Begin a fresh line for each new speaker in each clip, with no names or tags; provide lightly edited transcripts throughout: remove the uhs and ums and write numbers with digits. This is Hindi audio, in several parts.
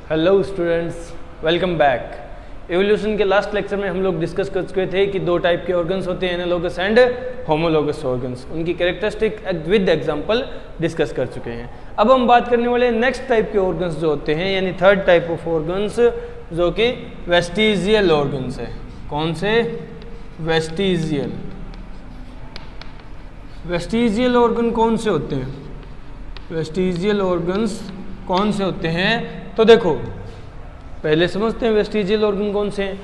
Hello students, welcome back. Evolution के लास्ट लेक्चर में हम लोग डिस्कस कर चुके थे कि दो टाइप के ऑर्गन्स होते हैं, एनालॉगस एंड होमोलॉगस ऑर्गन्स। उनकी कैरेक्टरिस्टिक विद एग्जांपल डिस्कस कर चुके हैं। अब हम बात करने वाले नेक्स्ट टाइप के ऑर्गन्स जो होते हैं, यानी थर्ड टाइप ऑफ ऑर्गन्स, जो कि वेस्टिजियल ऑर्गन्स है। कौन से? वेस्टिजियल। वेस्टिजियल ऑर्गन कौन से होते हैं? वेस्टिजियल ऑर्गन्स कौन से होते हैं? तो देखो, पहले समझते हैं वेस्टिजियल ऑर्गन कौन से हैं।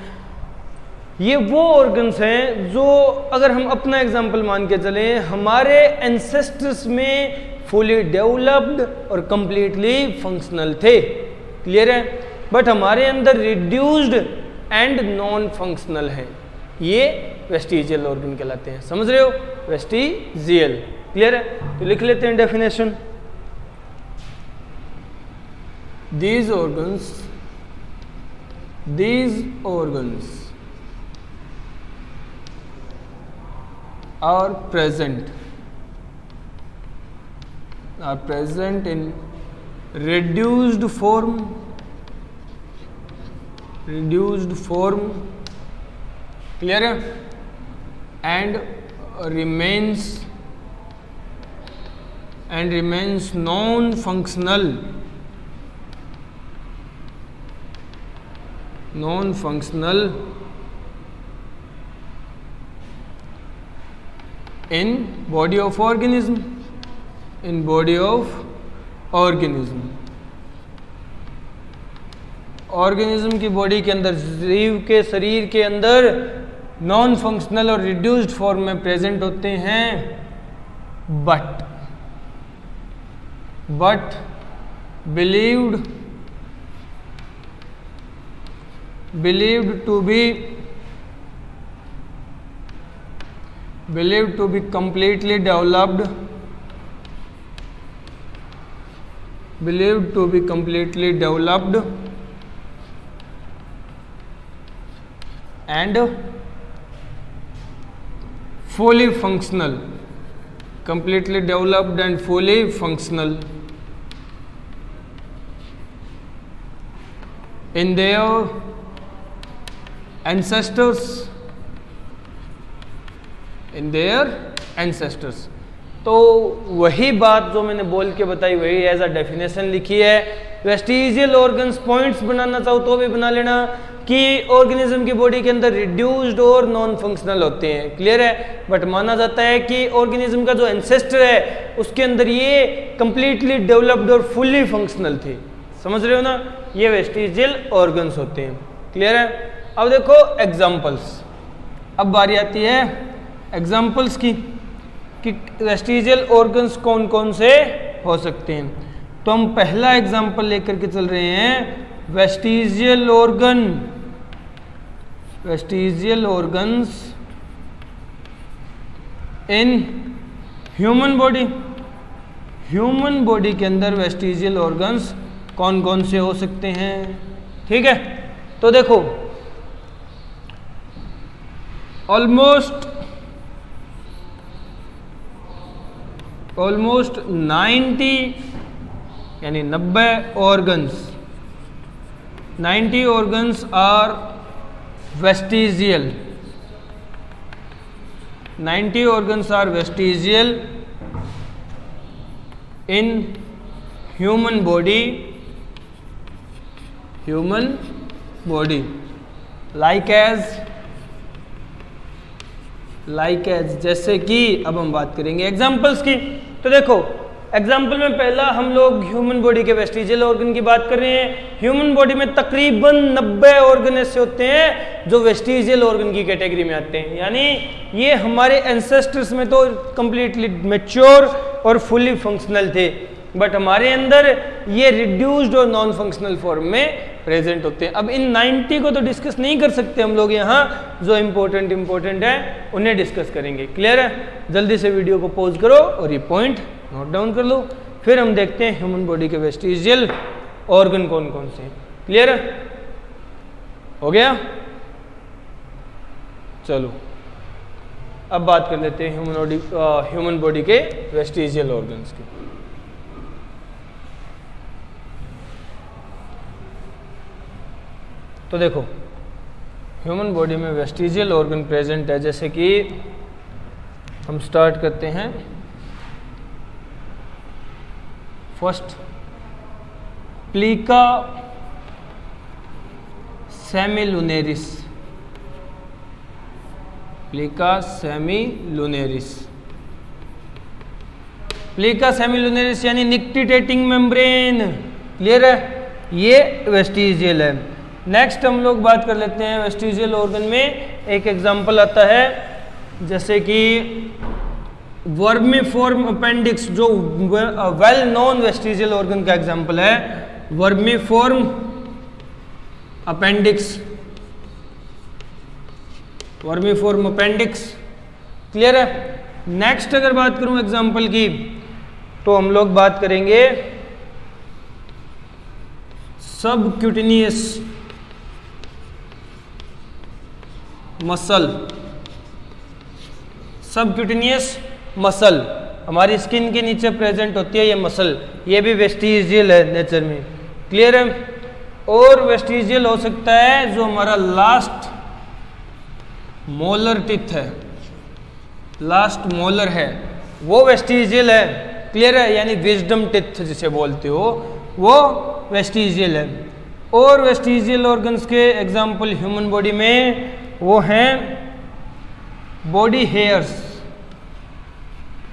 ये वो ऑर्गन्स हैं जो, अगर हम अपना एग्जांपल मान के चलें, हमारे एंसेस्टर्स में फुली डेवलप्ड और कंप्लीटली फंक्शनल थे। क्लियर है? बट हमारे अंदर रिड्यूस्ड एंड नॉन फंक्शनल है। ये वेस्टिजियल ऑर्गन कहलाते हैं। समझ रहे हो? वेस्टिजियल। क्लियर है? तो लिख लेते हैं definition. These organs are present in reduced form, clear है? and remains non-functional in body of organism, organism की बॉडी के अंदर, जीव के शरीर के अंदर नॉन फंक्शनल और रिड्यूस्ड फॉर्म में प्रेजेंट होते हैं, but believed to be completely developed and fully functional, completely developed and fully functional in their ancestors। तो वही बात जो मैंने बोल के बताई, वही एज अ डेफिनेशन लिखी है। वेस्टिजियल ऑर्गन्स पॉइंट्स बनाना चाहो तो भी बना लेना कि ऑर्गेनिज्म की बॉडी के अंदर रिड्यूस्ड और नॉन फंक्शनल होते हैं। क्लियर है? बट माना जाता है कि ऑर्गेनिज्म का जो एंसेस्टर है उसके अंदर ये कंप्लीटली डेवलप्ड और फुल्ली फंक्शनल थे। समझ रहे हो ना? ये वेस्टिजियल ऑर्गन्स होते हैं। क्लियर है? अब देखो एग्जाम्पल्स। अब बारी आती है एग्जाम्पल्स की कि वेस्टिजियल ऑर्गन्स कौन कौन से हो सकते हैं। तो हम पहला एग्जाम्पल लेकर के चल रहे हैं। Vestigial organs in human body के अंदर वेस्टिजियल ऑर्गन्स कौन कौन से हो सकते हैं। ठीक है? तो देखो, ऑलमोस्ट 90 यानी 90 organs are vestigial. 90 organs are vestigial in human body like as जैसे कि, अब हम बात करेंगे एग्जाम्पल्स की। तो देखो, एग्जाम्पल में पहला हम लोग ह्यूमन बॉडी के वेस्टिजियल ऑर्गन की बात कर रहे हैं। ह्यूमन बॉडी में तकरीबन 90 ऑर्गन ऐसे होते हैं जो वेस्टिजियल ऑर्गन की कैटेगरी में आते हैं। यानी ये हमारे एंसेस्टर्स में तो कंप्लीटली मैच्योर और फुली फंक्शनल थे, बट हमारे अंदर ये रिड्यूस्ड और नॉन फंक्शनल फॉर्म में प्रेजेंट होते हैं। अब इन 90 को तो डिस्कस नहीं कर सकते हम लोग यहाँ, जो इम्पोर्टेंट है उन्हें डिस्कस करेंगे। क्लियर है? जल्दी से वीडियो को पॉज करो और ये पॉइंट नोट डाउन कर लो, फिर हम देखते हैं ह्यूमन बॉडी के वेस्टिजियल ऑर्गन कौन कौन से हैं। क्लियर है? हो गया? चलो अब बात कर लेते हैं ह्यूमन बॉडी के वेस्टिजियल ऑर्गन्स की। तो देखो ह्यूमन बॉडी में वेस्टिजियल ऑर्गन प्रेजेंट है, जैसे कि हम स्टार्ट करते हैं। फर्स्ट प्लीका सेमिलुनेरिस, प्लीका सेमिलुनेरिस, प्लीका सेमिलुनेरिस यानी निक्टिटेटिंग मेम्ब्रेन। क्लियर है, ये वेस्टिजियल है। नेक्स्ट हम लोग बात कर लेते हैं वेस्टिजियल ऑर्गन में एक एग्जांपल आता है, जैसे कि वर्मीफॉर्म अपेंडिक्स, जो वेल नोन वेस्टिजियल ऑर्गन का एग्जांपल है, vermiform appendix, vermiform appendix. Clear है। नेक्स्ट अगर बात करूं एग्जांपल की, तो हम लोग बात करेंगे सबक्यूटेनियस मसल। सबक्यूटेनियस मसल हमारी स्किन के नीचे प्रेजेंट होती है, ये मसल, ये भी वेस्टिजियल है नेचर में। क्लियर है। और वेस्टिजियल हो सकता है जो हमारा लास्ट मोलर टिथ है, लास्ट मोलर है, वो वेस्टिजियल है। क्लियर है, यानी विजडम टिथ जिसे बोलते हो, वो वेस्टिजियल है। और वेस्टिजियल ऑर्गन्स के एग्जाम्पल ह्यूमन बॉडी में वो हैं बॉडी हेयर्स,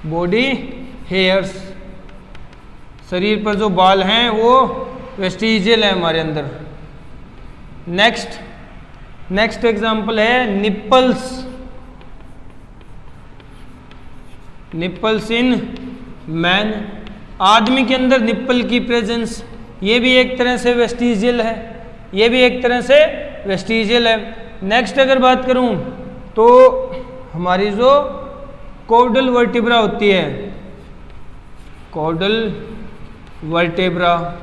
बॉडी हेयर्स, शरीर पर जो बाल हैं वो वेस्टिजियल है हमारे अंदर। नेक्स्ट एग्जाम्पल है निप्पल्स, निप्पल्स इन मैन, आदमी के अंदर निप्पल की प्रेजेंस, ये भी एक तरह से वेस्टिजियल है, ये भी एक तरह से वेस्टिजियल है। नेक्स्ट अगर बात करूं तो हमारी जो कॉर्डल वर्टिब्रा होती है, कॉर्डल वर्टेब्रा,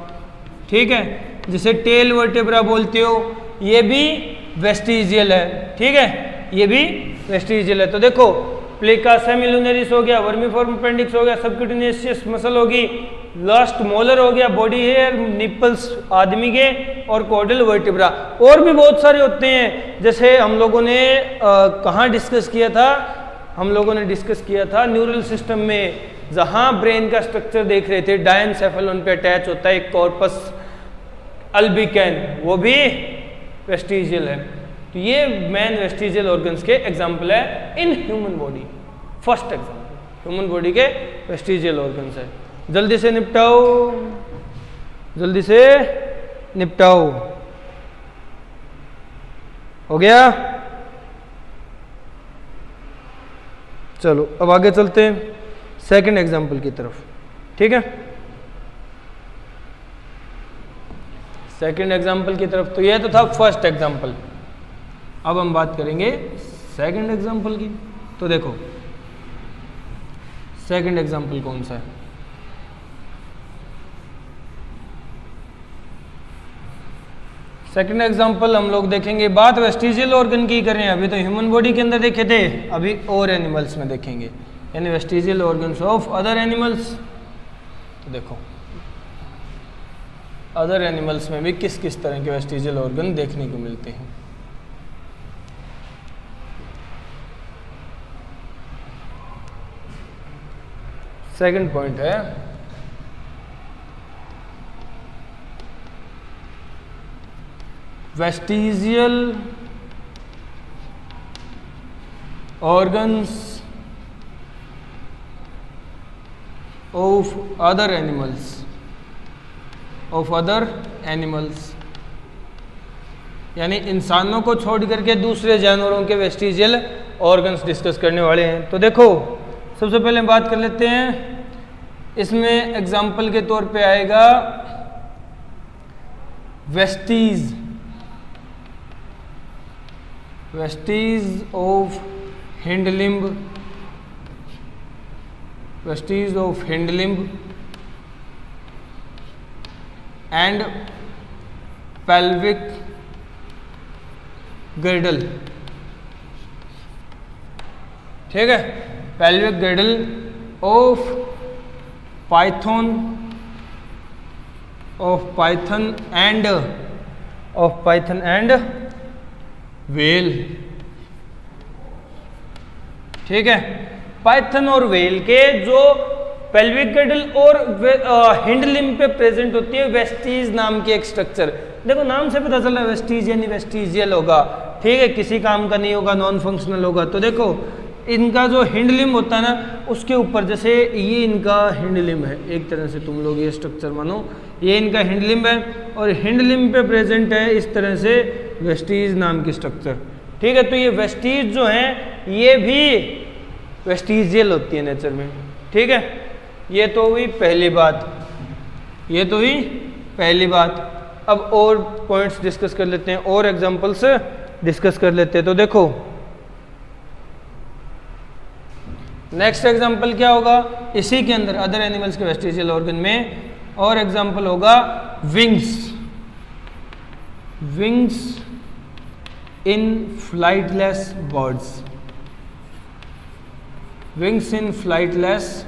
ठीक है, जिसे टेल वर्टेब्रा बोलते हो, ये भी वेस्टिजियल है। ठीक है, ये भी वेस्टिजियल है। तो देखो प्लीका सेमिलुनेरिस हो गया, वर्मीफॉर्म अपेंडिक्स हो गया, सबक्यूटेनियस मसल होगी, लास्ट मोलर हो गया, बॉडी हेयर, निप्पल्स आदमी के, और कॉर्डल वर्टिब्रा। और भी बहुत सारे होते हैं, जैसे हम लोगों ने कहाँ डिस्कस किया था, हम लोगों ने डिस्कस किया था न्यूरल सिस्टम में, जहाँ ब्रेन का स्ट्रक्चर देख रहे थे, डायनसेफेलॉन पे अटैच होता है एक कॉर्पस अल्बिकैन, वो भी वेस्टिजियल है। तो ये मेन वेस्टिजियल ऑर्गन्स के एग्जाम्पल है इन human body. First example human body के वेस्टिजियल ऑर्गन्स है। जल्दी से निपटाओ, जल्दी से निपटाओ। हो गया? चलो अब आगे चलते हैं सेकंड एग्जाम्पल की तरफ। ठीक है, सेकंड एग्जाम्पल की तरफ। तो यह तो था फर्स्ट एग्जाम्पल। अब हम बात करेंगे सेकंड एग्जाम्पल की। तो देखो सेकंड एग्जाम्पल कौन सा है? सेकंड एग्जाम्पल हम लोग देखेंगे, बात वेस्टिजियल ऑर्गन की कर रहे हैं, अभी तो ह्यूमन बॉडी के अंदर देखे थे, अभी और एनिमल्स में देखेंगे, यानी vestigial organs of other animals. तो देखो अदर एनिमल्स में भी किस किस तरह के वेस्टिजियल ऑर्गन देखने को मिलते हैं। सेकंड पॉइंट है vestigial organs of other animals, of other animals, यानी इंसानों को छोड़ करके दूसरे जानवरों के वेस्टिजियल ऑर्गन्स डिस्कस करने वाले हैं। तो देखो सबसे पहले बात कर लेते हैं, इसमें एग्जाम्पल के तौर पे आएगा Vestige, Vestige of hind limb, Vestige of hind limb and pelvic girdle. ठीक है, pelvic girdle of Python, end of Python and whale. ठीक है, पाइथन और व्हेल के जो पेल्विक गिडल और हिंड लिम्ब पे प्रेजेंट होती है वेस्टीज नाम की एक स्ट्रक्चर। देखो नाम से पता चल रहा है वेस्टीज यानी वेस्टीजियल होगा, ठीक है, किसी काम का नहीं होगा, नॉन फंक्शनल होगा। तो देखो इनका जो हिंड लिम्ब होता है ना, उसके ऊपर जैसे ये इनका हिंड लिम्ब है, एक तरह से तुम लोग ये स्ट्रक्चर मानो, ये इनका हिंड लिम्ब है और हिंड लिम्ब पे प्रेजेंट है इस तरह से वेस्टीज नाम की स्ट्रक्चर। ठीक है, तो ये वेस्टीज जो हैं ये भी वेस्टीजियल होती है नेचर में। ठीक है, ये तो हुई पहली बात, ये तो हुई पहली बात। अब और पॉइंट्स डिस्कस कर लेते हैं, और एग्जांपल्स डिस्कस कर लेते हैं। तो देखो नेक्स्ट एग्जांपल क्या होगा इसी के अंदर अदर एनिमल्स के वेस्टिजियल ऑर्गन में, और एग्जांपल होगा विंग्स। विंग्स इन फ्लाइटलेस बर्ड्स। विंग्स इन फ्लाइटलेस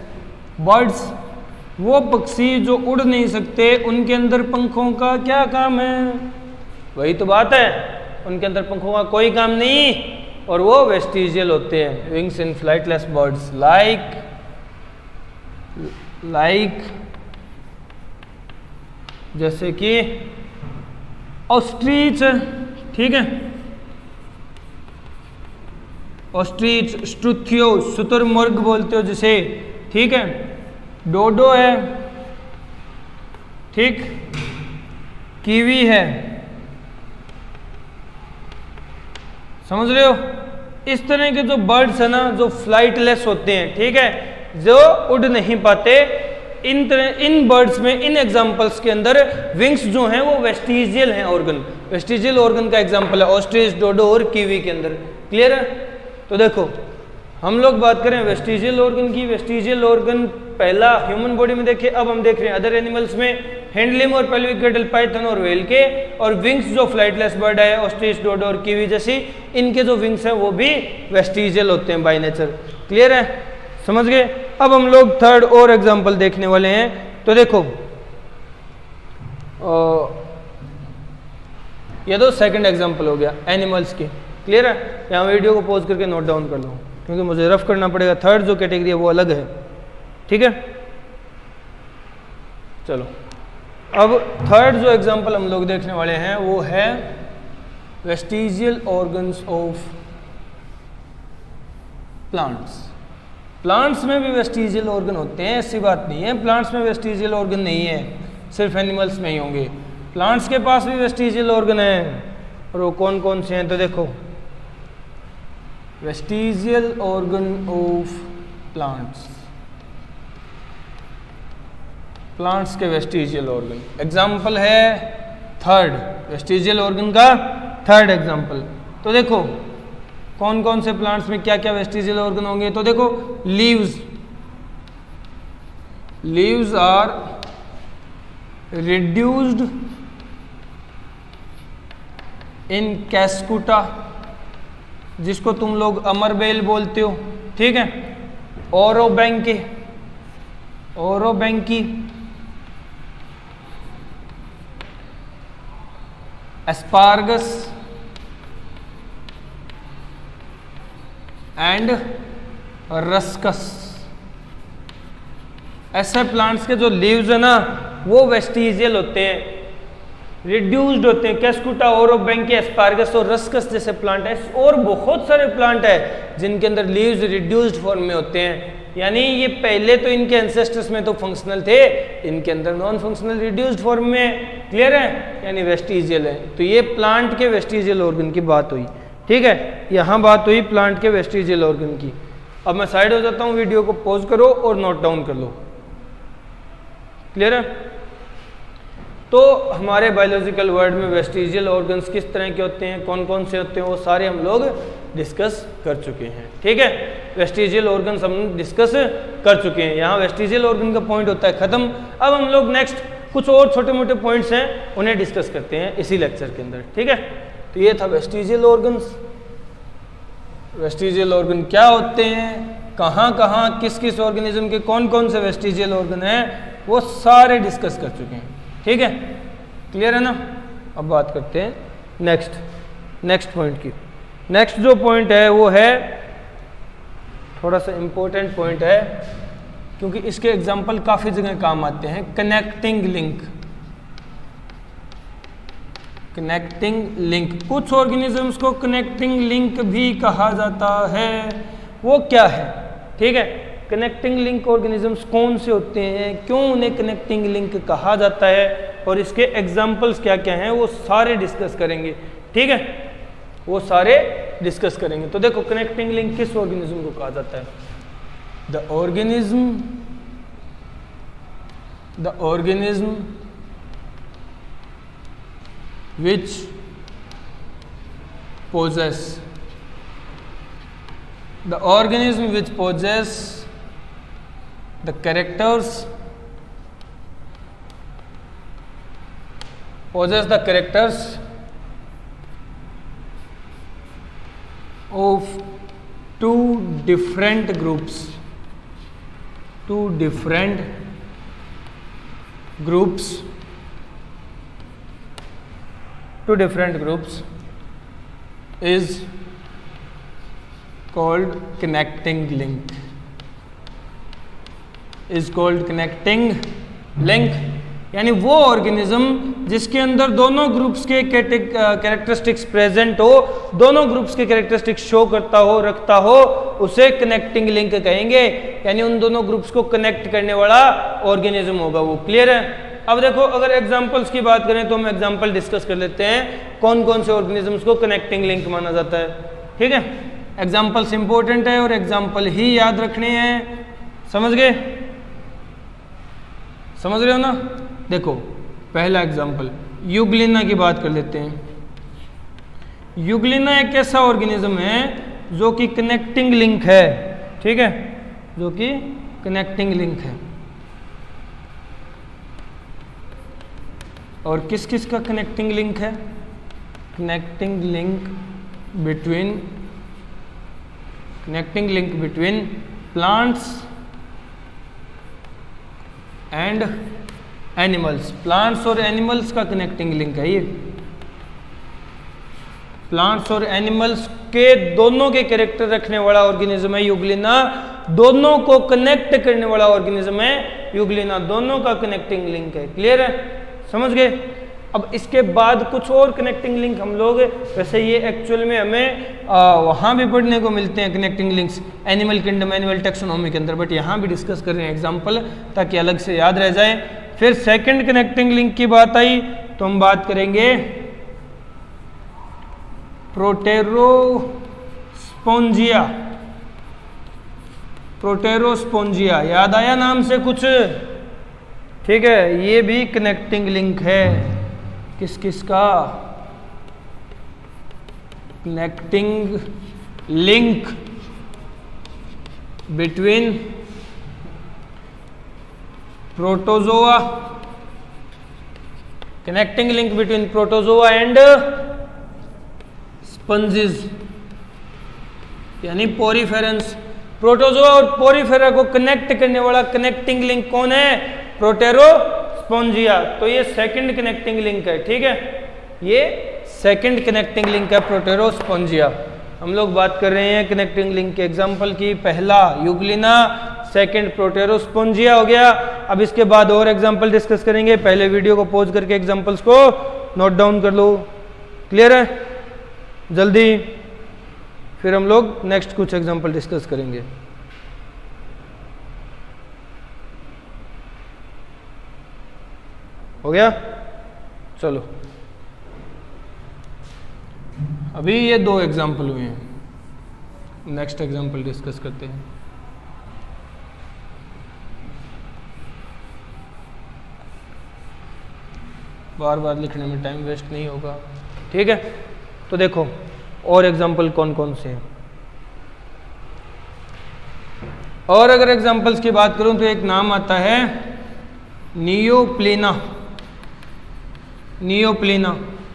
बर्ड्स, वो पक्षी जो उड़ नहीं सकते, उनके अंदर पंखों का क्या काम है? वही तो बात है, उनके अंदर पंखों का कोई काम नहीं, और वो वेस्टिजियल होते हैं। विंग्स इन फ्लाइटलेस बर्ड्स लाइक जैसे कि ऑस्ट्रिच, ठीक है, ऑस्ट्रिच, स्ट्रुथियो, शुतुरमुर्ग बोलते हो जिसे, ठीक है, डोडो है, ठीक, कीवी है, समझ रहे हो? इस तरह के जो बर्ड्स है ना जो फ्लाइटलेस होते हैं, ठीक है, जो उड़ नहीं पाते, इन बर्ड्स में, इन एग्जांपल्स के अंदर विंग्स जो हैं वो वेस्टिजियल हैं ऑर्गन। वेस्टिजियल ऑर्गन का एग्जांपल है ऑस्ट्रिच, डोडो और कीवी के अंदर। क्लियर है? तो देखो हम लोग बात करें वेस्टिजियल ऑर्गन की। वेस्टिजियल ऑर्गन पहला ह्यूमन बॉडी में देखे, अब हम देख रहे हैं अदर एनिमल्स में, हिंड लिम्ब और पेल्विक गिडल पाइथन और व्हेल के, और विंग्स जो फ्लाइटलेस बर्ड है ऑस्ट्रिच, डोडो और कीवी जैसी, इनके जो विंग्स हैं वो भी वेस्टिजियल होते हैं बाय नेचर। क्लियर है? समझ गए? अब हम लोग थर्ड और एग्जांपल देखने वाले हैं। तो देखो ये तो सेकंड एग्जांपल हो गया एनिमल्स की। क्लियर है? यहाँ वीडियो को पॉज करके नोट डाउन कर लो, क्योंकि मुझे रफ करना पड़ेगा। थर्ड जो कैटेगरी है वो अलग है, ठीक है। चलो अब थर्ड जो एग्जांपल हम लोग देखने वाले हैं वो है vestigial organs of plants. Plants में भी वेस्टिजियल ऑर्गन होते हैं, ऐसी बात नहीं है प्लांट्स में वेस्टिजियल ऑर्गन नहीं है, सिर्फ एनिमल्स में ही होंगे। प्लांट्स के पास भी वेस्टिजियल ऑर्गन है, और वो कौन कौन से हैं? तो देखो vestigial organ of plants, plants के वेस्टिजियल ऑर्गन। एग्जाम्पल है थर्ड, वेस्टिजियल ऑर्गन का थर्ड एग्जाम्पल। तो देखो कौन कौन से प्लांट्स में क्या क्या वेस्टिजियल ऑर्गन होंगे। तो देखो leaves, leaves are reduced in Cuscuta, जिसको तुम लोग अमरबेल बोलते हो, ठीक है, Orobanche, Orobanche, Asparagus and Ruscus. ऐसे प्लांट्स के जो लीव्स है ना वो वेस्टिजियल होते हैं, रिड्यूस्ड होते हैं। कैस्कुटा, ओरोबैंकी, एस्पार्गस और रस्कस जैसे प्लांट है, और बहुत सारे प्लांट है जिनके अंदर लीव्स रिड्यूस्ड फॉर्म में होते हैं। यानी ये पहले तो इनके एंसेस्टर्स में तो फंक्शनल थे, इनके अंदर नॉन फंक्शनल रिड्यूस्ड फॉर्म में। क्लियर है? यानी वेस्टिजियल है। तो ये प्लांट के वेस्टिजियल ऑर्गन की बात हुई, ठीक है, यहाँ बात हुई प्लांट के वेस्टिजियल ऑर्गन की। अब मैं साइड हो जाता हूँ, वीडियो को पॉज करो और नोट डाउन कर लो। क्लियर है? तो हमारे बायोलॉजिकल वर्ल्ड में वेस्टिजियल ऑर्गन्स किस तरह के होते हैं, कौन कौन से होते हैं, वो सारे हम लोग डिस्कस कर चुके हैं, ठीक है। वेस्टिजियल ऑर्गन्स हम डिस्कस कर चुके हैं, यहाँ वेस्टिजियल ऑर्गन का पॉइंट होता है खत्म। अब हम लोग नेक्स्ट कुछ और छोटे मोटे पॉइंट्स हैं उन्हें डिस्कस करते हैं इसी लेक्चर के अंदर, ठीक है। तो ये था वेस्टिजियल ऑर्गन्स। वेस्टिजियल ऑर्गन क्या होते हैं, कहाँ कहाँ किस किस ऑर्गेनिज्म के कौन कौन से वेस्टिजियल ऑर्गन हैं, वो सारे डिस्कस कर चुके हैं, ठीक है। क्लियर है ना? अब बात करते हैं नेक्स्ट पॉइंट की। नेक्स्ट जो पॉइंट है वो है थोड़ा सा इम्पोर्टेंट पॉइंट है, क्योंकि इसके एग्जाम्पल काफ़ी जगह काम आते हैं। कनेक्टिंग लिंक, कुछ ऑर्गेनिजम्स को कनेक्टिंग लिंक भी कहा जाता है। वो क्या है? ठीक है, कनेक्टिंग लिंक ऑर्गेनिजम्स कौन से होते हैं, क्यों उन्हें कनेक्टिंग लिंक कहा जाता है, और इसके एग्जाम्पल्स क्या क्या हैं, वो सारे डिस्कस करेंगे। ठीक है, वो सारे डिस्कस करेंगे। तो देखो, कनेक्टिंग लिंक किस ऑर्गेनिज्म को कहा जाता है? The organism which possess the organism which possess the characters of two different groups is called connecting link. यानी वो ऑर्गेनिज्म जिसके अंदर दोनों ग्रुप्स के कैरेक्टरिस्टिक्स प्रेजेंट हो, दोनों ग्रुप्स के कैरेक्टरिस्टिक्स शो करता हो, रखता हो, उसे कनेक्टिंग लिंक कहेंगे। यानी उन दोनों ग्रुप्स को कनेक्ट करने वाला ऑर्गेनिज्म होगा वो। क्लियर है? अब देखो, अगर एग्जाम्पल्स की बात करें तो हम एग्जाम्पल डिस्कस कर लेते हैं कौन कौन से ऑर्गेनिजम्स को कनेक्टिंग लिंक माना जाता है। ठीक है, एग्जाम्पल्स इंपॉर्टेंट है और एग्जाम्पल ही याद रखने हैं। समझ गए? समझ रहे हो ना? देखो, पहला एग्जाम्पल यूग्लिना की बात कर लेते हैं। यूग्लिना एक ऐसा ऑर्गेनिज्म है जो कि कनेक्टिंग लिंक है। ठीक है, जो कि कनेक्टिंग लिंक है। और किस किस का कनेक्टिंग लिंक है? Connecting link between plants and animals. Plants और एनिमल्स का कनेक्टिंग लिंक है ये। प्लांट्स और एनिमल्स के दोनों के कैरेक्टर रखने वाला ऑर्गेनिज्म है यूग्लिना। दोनों को कनेक्ट करने वाला ऑर्गेनिज्म है यूग्लिना। दोनों का कनेक्टिंग लिंक है। क्लियर है? समझ गए? अब इसके बाद कुछ और कनेक्टिंग लिंक हम लोग, वैसे ये एक्चुअल में हमें वहाँ भी पढ़ने को मिलते हैं connecting links animal kingdom, animal taxonomy के अंदर, बट यहाँ भी डिस्कस कर रहे हैं एग्जाम्पल, ताकि अलग से याद रह जाए। फिर सेकंड कनेक्टिंग लिंक की बात आई तो हम बात करेंगे प्रोटेरोस्पोंजिया। याद आया नाम से कुछ? ठीक है, ये भी कनेक्टिंग लिंक है। किस किस का? Connecting link between protozoa, connecting link between protozoa and sponges, यानी पोरीफेरेंस। प्रोटोजोआ और पोरीफेरा को कनेक्ट करने वाला कनेक्टिंग लिंक कौन है? प्रोटेरोस्पोंजिया। तो ये सेकंड कनेक्टिंग लिंक है। ठीक है, ये सेकंड कनेक्टिंग लिंक है प्रोटेरोस्पोंजिया। हम लोग बात कर रहे हैं कनेक्टिंग लिंक के एग्जांपल की। पहला यूग्लिना, सेकंड प्रोटेरोस्पोंजिया हो गया। अब इसके बाद और एग्जांपल डिस्कस करेंगे। पहले वीडियो को पॉज करके एग्जांपल्स को नोट डाउन कर लो। क्लियर है? जल्दी, फिर हम लोग नेक्स्ट कुछ एग्जांपल डिस्कस करेंगे। हो गया? चलो, अभी ये दो एग्जाम्पल हुए हैं, नेक्स्ट एग्जाम्पल डिस्कस करते हैं। बार बार लिखने में टाइम वेस्ट नहीं होगा। ठीक है, तो देखो और एग्जाम्पल कौन कौन से हैं। और अगर एग्जाम्पल्स की बात करूं तो एक नाम आता है नियोप्लिना।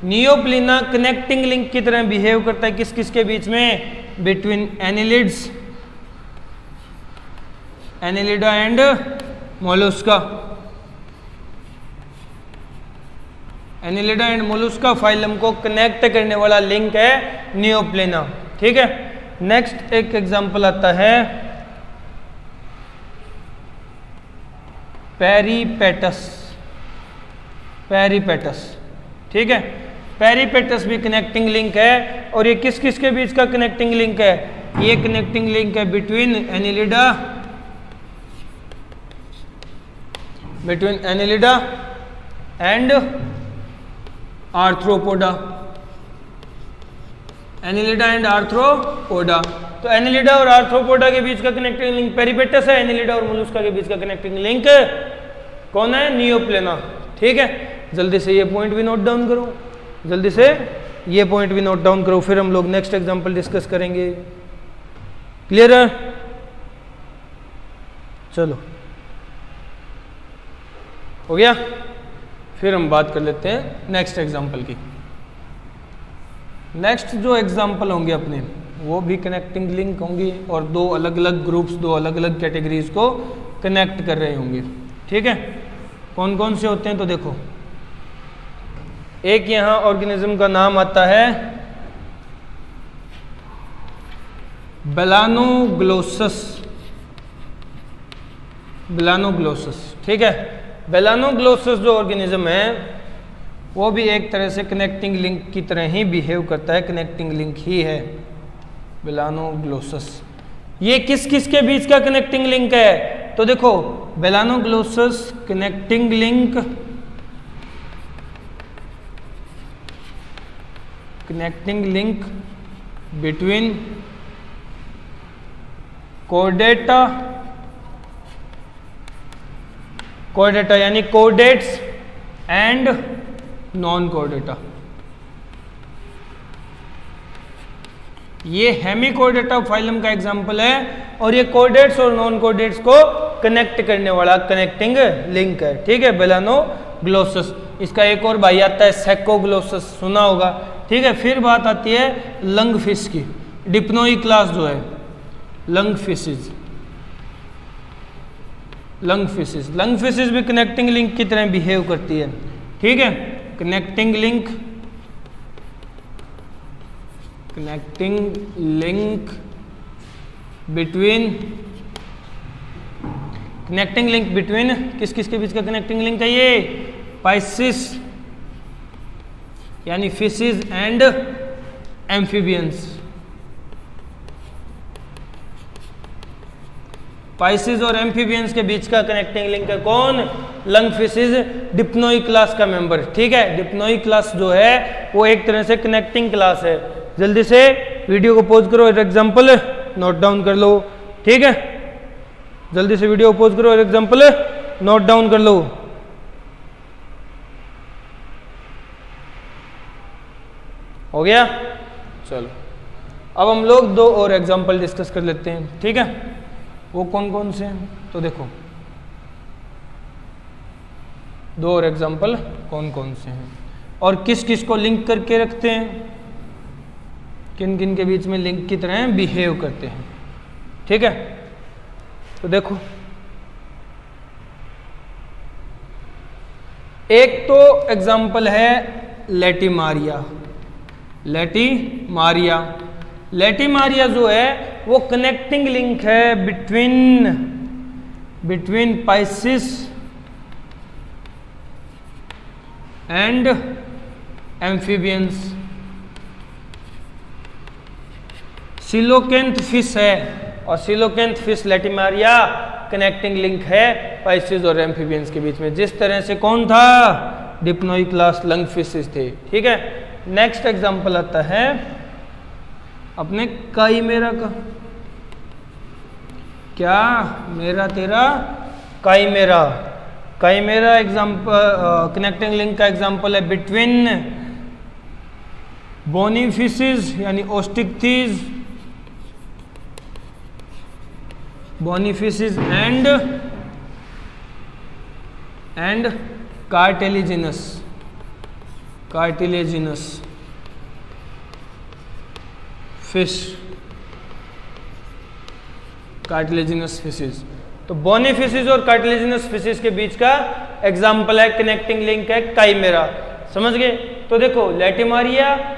नियोप्लिना कनेक्टिंग लिंक की तरह बिहेव करता है। किस किस के बीच में? Between Annelida and Mollusca. Annelida and Mollusca phylum को कनेक्ट करने वाला लिंक है नियोप्लेना। ठीक है, नेक्स्ट एक एग्जांपल आता है पेरिपेटस। पेरिपेटस, ठीक है, पेरिपेटस भी कनेक्टिंग लिंक है। और ये किस किस के बीच का कनेक्टिंग लिंक है? ये कनेक्टिंग लिंक है between Annelida and arthropoda. Annelida and arthropoda, तो एनिलिडा और आर्थ्रोपोडा के बीच का कनेक्टिंग लिंक पेरिपेटस है। एनिलिडा और मोलुस्का के बीच का कनेक्टिंग लिंक कौन है? नियोप्लेना। ठीक है, जल्दी से ये पॉइंट भी नोट डाउन करो, जल्दी से ये पॉइंट भी नोट डाउन करो, फिर हम लोग नेक्स्ट एग्जांपल डिस्कस करेंगे। क्लियर है? चलो, हो गया। फिर हम बात कर लेते हैं नेक्स्ट एग्जांपल की। नेक्स्ट जो एग्जांपल होंगे अपने वो भी कनेक्टिंग लिंक होंगी और दो अलग अलग ग्रुप्स, दो अलग अलग कैटेगरीज को कनेक्ट कर रहे होंगे। ठीक है, कौन कौन से होते हैं? तो देखो, एक यहां ऑर्गेनिज्म का नाम आता है बेलानोग्लोसस। बेलानोग्लोसस, ठीक है, बेलानोग्लोसस जो ऑर्गेनिज्म है वो भी एक तरह से कनेक्टिंग लिंक की तरह ही बिहेव करता है, कनेक्टिंग लिंक ही है बेलानोग्लोसस। ये किस किस के बीच का कनेक्टिंग लिंक है? तो देखो, बेलानोग्लोसस कनेक्टिंग लिंक बिटवीन कोर्डेटा यानी कोर्डेट्स एंड नॉन कोर्डेटा। ये हेमिकोर्डेटा फाइलम का एग्जांपल है और ये कोर्डेट्स और नॉन कोर्डेट्स को कनेक्ट करने वाला कनेक्टिंग लिंक है। ठीक है, बेलानोग्लोसस। इसका एक और भाई आता है सेकोग्लोसस, सुना होगा। ठीक है, फिर बात आती है लंगफिश की। डिप्नोई क्लास जो है लंगफिशेस भी कनेक्टिंग लिंक की तरह बिहेव करती है। ठीक है, कनेक्टिंग लिंक बिटवीन किस किस के बीच का कनेक्टिंग लिंक है? ये पाइसिस यानी फिशेस एंड एम्फीबियंस। पाइसिस और एम्फीबियंस के बीच का कनेक्टिंग लिंक है कौन? लंगफिशेस, डिप्नोई क्लास का मेंबर। ठीक है, डिप्नोई क्लास जो है वो एक तरह से कनेक्टिंग क्लास है। जल्दी से वीडियो को पॉज करो और एग्जांपल नोट डाउन कर लो। ठीक है, जल्दी से वीडियो को पॉज करो और एग्जांपल नोट डाउन कर लो। हो गया? चलो, अब हम लोग दो और एग्जांपल डिस्कस कर लेते हैं। ठीक है, वो कौन कौन से हैं? तो देखो, दो और एग्जांपल कौन कौन से हैं और किस किस को लिंक करके रखते हैं, किन किन के बीच में लिंक की तरह बिहेव करते हैं। ठीक है, तो देखो, एक तो एग्जांपल है लेटिमारिया। लेटिमारिया जो है वो कनेक्टिंग लिंक है between Pisces and amphibians. Coelacanth fish है और coelacanth fish Latimeria connecting link है पाइसिस और एम्फीबियंस के बीच में। जिस तरह से कौन था? डिप्नोई क्लास लंगफिशेस थे। ठीक है, नेक्स्ट एग्जांपल आता है अपने काइमेरा का। क्या? मेरा तेरा काइमेरा एग्जांपल कनेक्टिंग लिंक का एग्जांपल है बिटवीन बोनी फिशेस यानी osteichthyes, bony fishes and cartilaginous fish, cartilaginous fishes. तो बोनी फिशेस और कार्टिलेजिनस फिशेस के बीच का एग्जाम्पल है, कनेक्टिंग लिंक है काइमेरा। समझ गए? तो देखो लैटिमारिया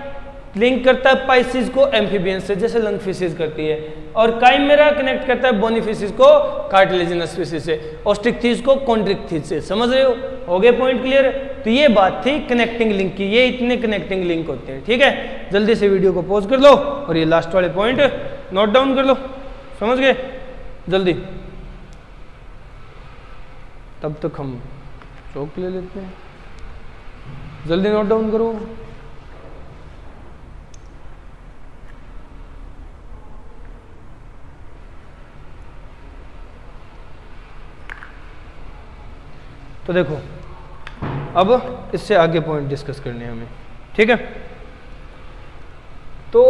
लिंक करता है पाइसिस को एम्फीबियंस से, जैसे लंग फिशिस करती है, और काइमेरा कनेक्ट करता है बोनीफिशिस को कार्टिलेजिनस फिशिस से, ऑस्ट्रिक्थिस को कॉन्ड्रिक्थिस से। समझ रहे हो गए पॉइंट क्लियर? तो ये बात थी कनेक्टिंग लिंक की, ये इतने कनेक्टिंग लिंक होते हैं। ठीक है, जल्दी से वीडियो को पॉज कर लो और ये लास्ट वाले पॉइंट नोट डाउन कर लो। समझ गए? जल्दी, तब तक हम चौक ले लेते हैं। जल्दी नोट डाउन करो। तो देखो अब इससे आगे पॉइंट डिस्कस करने हैं हमें। ठीक है, तो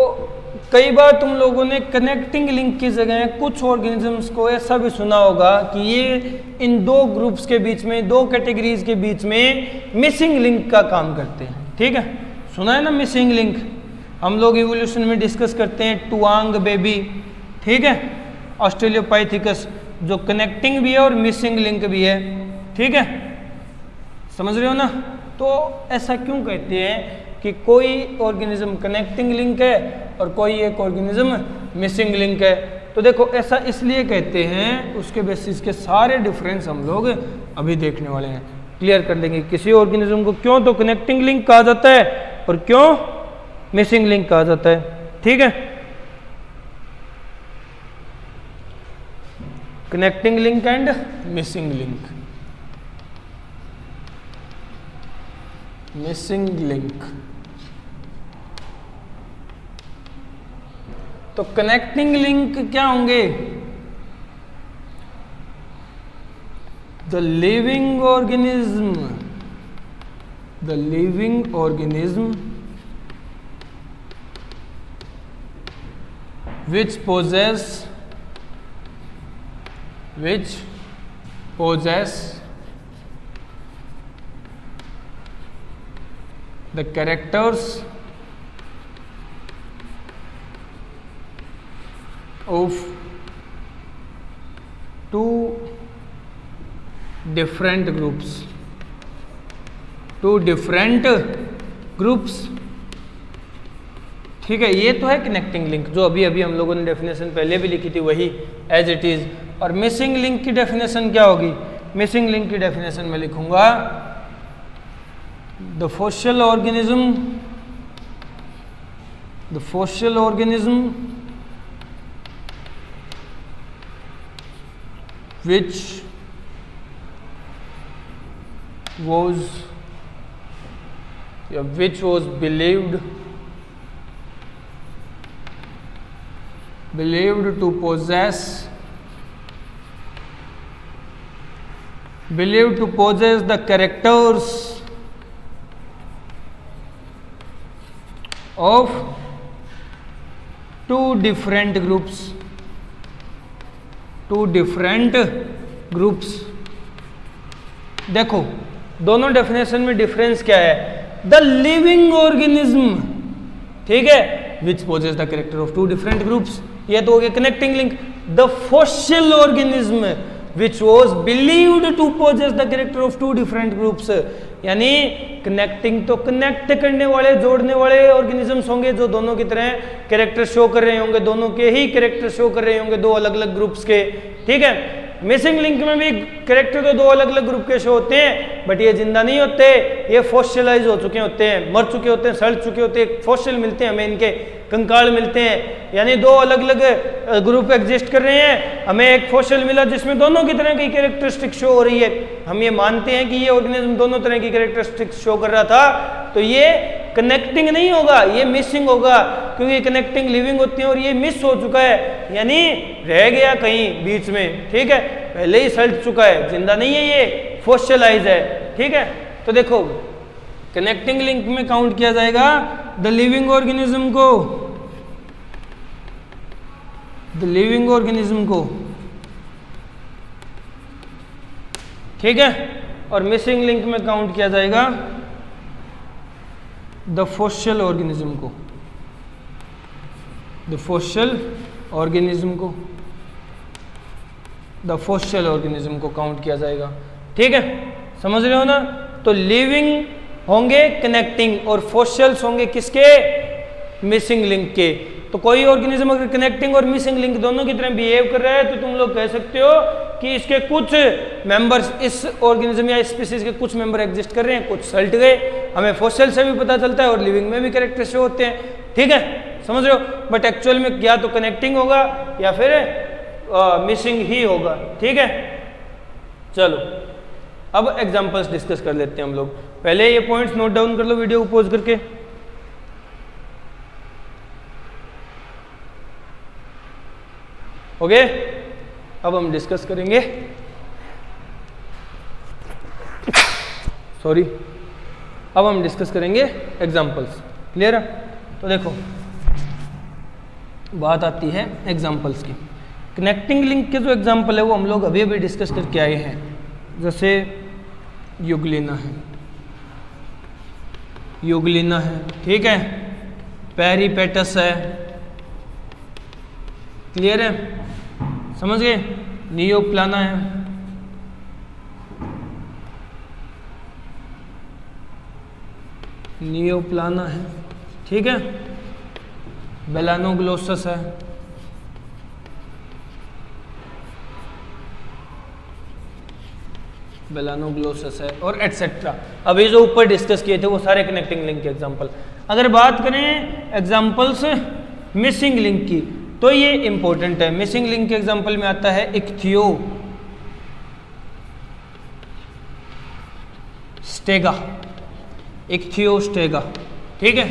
कई बार तुम लोगों ने कनेक्टिंग लिंक की जगह कुछ ऑर्गेनिजम्स को ऐसा भी सुना होगा कि ये इन दो ग्रुप्स के बीच में, दो कैटेगरीज के बीच में मिसिंग लिंक का काम करते हैं। ठीक है, सुना है ना मिसिंग लिंक? हम लोग इवोल्यूशन में डिस्कस करते हैं टुआंग बेबी, ठीक है, ऑस्ट्रेलियोपाइथिकस, जो कनेक्टिंग भी है और मिसिंग लिंक भी है। ठीक है, समझ रहे हो ना? तो ऐसा क्यों कहते हैं कि कोई ऑर्गेनिज्म कनेक्टिंग लिंक है और कोई एक ऑर्गेनिज्म मिसिंग लिंक है? तो देखो ऐसा इसलिए कहते हैं, उसके बेसिस के सारे डिफरेंस हम लोग अभी देखने वाले हैं, क्लियर कर देंगे। किसी ऑर्गेनिज्म को क्यों तो कनेक्टिंग लिंक कहा जाता है और क्यों मिसिंग लिंक कहा जाता है। ठीक है, connecting link and missing link. Missing link, तो कनेक्टिंग लिंक क्या होंगे? The living organism, the living organism which possess the characters of two different groups, ठीक है, ये तो है कनेक्टिंग लिंक, जो अभी अभी हम लोगों ने डेफिनेशन पहले भी लिखी थी, वही एज इट इज। और मिसिंग लिंक की डेफिनेशन क्या होगी? मिसिंग लिंक की डेफिनेशन में लिखूंगा the fossil organism which was believed to possess the characters of two different groups। देखो दोनों डेफिनेशन में डिफरेंस क्या है? द लिविंग ऑर्गेनिज्म, ठीक है, which possess the character of two different groups, ये तो हो गया connecting link. The fossil organism which was believed to possess the character of two different groups, यानी कनेक्टिंग तो कनेक्ट करने वाले, जोड़ने वाले ऑर्गेनिजम्स होंगे जो दोनों की तरह कैरेक्टर शो कर रहे होंगे, दोनों के ही कैरेक्टर शो कर रहे होंगे, दो अलग अलग ग्रुप्स के। ठीक है, मिसिंग लिंक में भी कैरेक्टर तो दो अलग अलग ग्रुप के शो होते हैं, बट ये जिंदा नहीं होते, ये फॉसिलाइज हो चुके होते हैं, मर चुके होते हैं, सड़ चुके होते हैं, फॉसिल मिलते हैं हमें, इनके कंकाल मिलते हैं, यानी दो अलग अलग ग्रुप एग्जिस्ट कर रहे हैं। हमें एक फॉसिल मिला जिसमें दोनों की तरह की कैरेक्टरिस्टिक शो हो रही है, हम ये मानते हैं कि ये ऑर्गेनिज्म दोनों तरह की कैरेक्टरिस्टिक शो कर रहा था, तो ये कनेक्टिंग नहीं होगा, ये मिसिंग होगा, क्योंकि कनेक्टिंग लिविंग होती है और ये मिस हो चुका है, यानी रह गया कहीं बीच में। ठीक है, पहले ही सल्ट चुका है, जिंदा नहीं है, ये फॉसिलाइज है। ठीक है, तो देखो कनेक्टिंग लिंक में काउंट किया जाएगा द लिविंग ऑर्गेनिज्म को, ठीक है, और मिसिंग लिंक में काउंट किया जाएगा द फॉसिल ऑर्गेनिज्म को, द फॉसिल ऑर्गेनिज्म को काउंट किया जाएगा। ठीक है, समझ रहे हो ना? तो लिविंग होंगे कनेक्टिंग और फॉसिल्स होंगे किसके, मिसिंग लिंक के। तो कोई ऑर्गेनिज्म अगर कनेक्टिंग और मिसिंग लिंक दोनों की तरह बिहेव कर रहा है तो तुम लोग कह सकते हो कि इसके कुछ मेंबर्स, इस ऑर्गेनिज्म या स्पीसीज के कुछ मेंबर एग्जिस्ट कर रहे हैं, कुछ सल्ट गए। हमें फॉसिल से भी पता चलता है और लिविंग में भी कैरेक्टर शो होते हैं, ठीक है, समझ रहे हो। बट एक्चुअल में या तो कनेक्टिंग होगा या फिर मिसिंग ही होगा, ठीक है। चलो अब एग्जांपल्स डिस्कस कर लेते हैं हम लोग। पहले ये पॉइंट्स नोट डाउन कर लो वीडियो को पॉज करके। ओके, अब हम डिस्कस करेंगे, सॉरी, अब हम डिस्कस करेंगे एग्जांपल्स। क्लियर है? तो देखो बात आती है एग्जांपल्स की। कनेक्टिंग लिंक के जो एग्जांपल है वो हम लोग अभी अभी डिस्कस करके आए हैं, जैसे यूग्लिना है, यूग्लिना है, ठीक है, पेरिपेटस है, क्लियर है, समझ गए, नियोप्लाना है, नियोप्लाना है, ठीक है, बेलानोग्लोसस है, बेलानोग्लोसस है और एटसेट्रा। अभी जो ऊपर डिस्कस किए थे वो सारे कनेक्टिंग लिंक के एग्जांपल। अगर बात करें एग्जांपल्स मिसिंग लिंक की तो ये इंपॉर्टेंट है। मिसिंग लिंक के एग्जांपल में आता है इक्थियो स्टेगा, इक्थियोस्टेगा, ठीक है,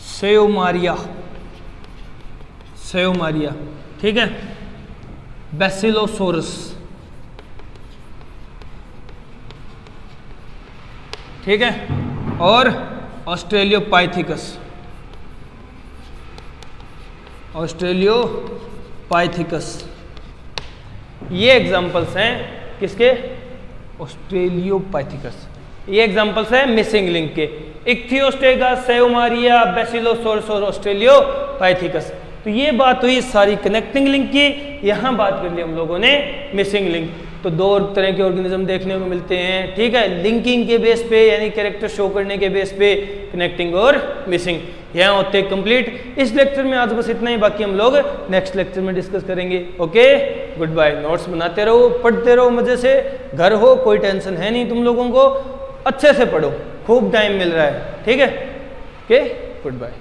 सेओमारिया, सेओमारिया, ठीक है, बैसिलोसोरस, ठीक है, और ऑस्ट्रेलियोपाइथिकस, ऑस्ट्रेलियोपाइथिकस। ये एग्जांपल्स हैं किसके, ऑस्ट्रेलियोपाइथिकस। ये एग्जांपल्स हैं मिसिंग लिंक के, इक्थियोस्टेगा, सेओमारिया, बैसिलोसोरस और ऑस्ट्रेलियोपाइथिकस। तो ये बात हुई सारी कनेक्टिंग लिंक की। यहाँ बात कर ली हम लोगों ने मिसिंग लिंक। तो दो तरह के ऑर्गेनिज्म देखने को मिलते हैं, ठीक है, लिंकिंग के बेस पे यानी कैरेक्टर शो करने के बेस पे, कनेक्टिंग और मिसिंग। यहाँ होते हैं कंप्लीट। इस लेक्चर में आज बस इतना ही, बाकी हम लोग नेक्स्ट लेक्चर में डिस्कस करेंगे। Okay, goodbye. नोट्स बनाते रहो, पढ़ते रहो मजे से, घर हो, कोई टेंशन है नहीं तुम लोगों को, अच्छे से पढ़ो, खूब टाइम मिल रहा है, ठीक है। Okay, good bye.